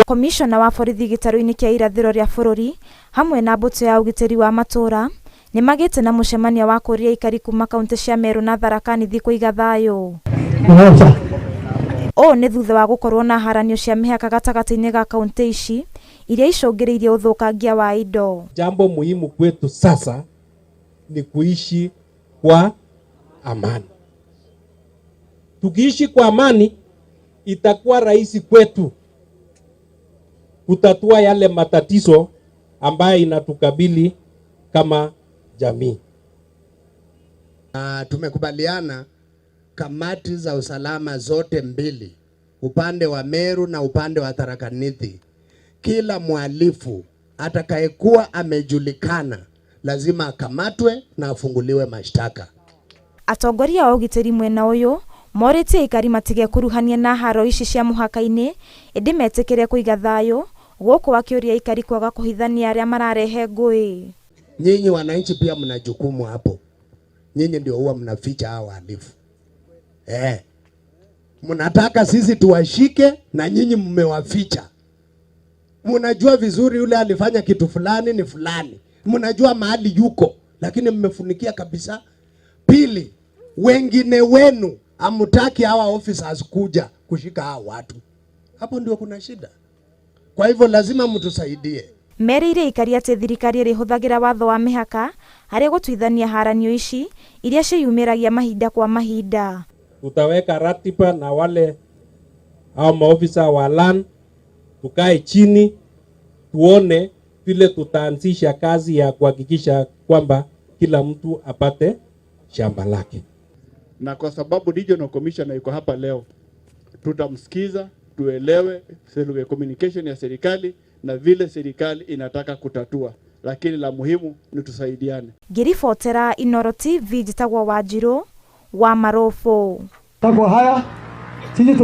Komishona wa borithi gĩtarũ-inĩ kĩa irathĩro rĩa bũrũri hamwe na mbũtũ ya ũgitĩri wa matũra nĩ magĩte na mũcemanio wa kũria aikari kuma kaunti cia Meru na Tharaka Nithi kũiga thayũ. O nĩ thutha wa gũkorwo na haranio cia mĩhaka gatagatĩ-inĩ ga kaunti ici iria icũngĩrĩirie ũthũkangia wa indo. Jambo muhimu kwetu sasa ni kuishi kwa amani. Tukiishi kwa amani itakuwa rahisi kwetu kutatua yale matatizo ambayo inatukabili kama jamii. Tumekubaliana kamati za usalama zote mbili, upande wa Meru na upande wa Tharaka Nithi, kila mhalifu atakayekuwa amejulikana lazima akamatwe na afunguliwe mashtaka. Atongoria wa ũgitĩri mwena ũyũ morĩtie aikari matige kuruhania na haro ici cia mũhaka-inĩ ĩndĩ metĩkĩre kũiga thayũ gũkũ wakĩũria aikari kwaga kũhithania arĩa mararehe ngũĩ. Nyinyi wananchi pia mna jukumu hapo. Nyinyi ndio huwa mnaficha hao wahalifu. Mnataka sisi tuwashike na nyinyi mmewaficha. Mnajua vizuri yule alifanya kitu fulani ni fulani. Mnajua mahali yuko lakini mmefunikia kabisa. Pili, wengine wenu hamtaki hawa officers kuja kushika hao watu. Hapo ndio kuna shida. Kwa hivyo lazima mtusaidie. Merĩire aikari atĩ thirikari ĩrĩhũthagĩra watho wa mĩhaka harĩ gũtuithania haranio ici iria ciyumĩragia mahinda kwa mahinda. Tutaweka ratiba na wale au maofisa wa land, tukae chini tuone vile tutaanzisha kazi ya kuhakikisha kwamba kila mtu apate shamba lake. Na kwa sababu Regional Commissioner yuko hapa leo, tutamsikiza, tuelewe communication ya serikali na vile serikali inataka kutatua, lakini la muhimu ni tusaidiane. Ngĩribotera Inooro TV, njĩtagwo Wanjirũ wa Marũbũ. Haya sisi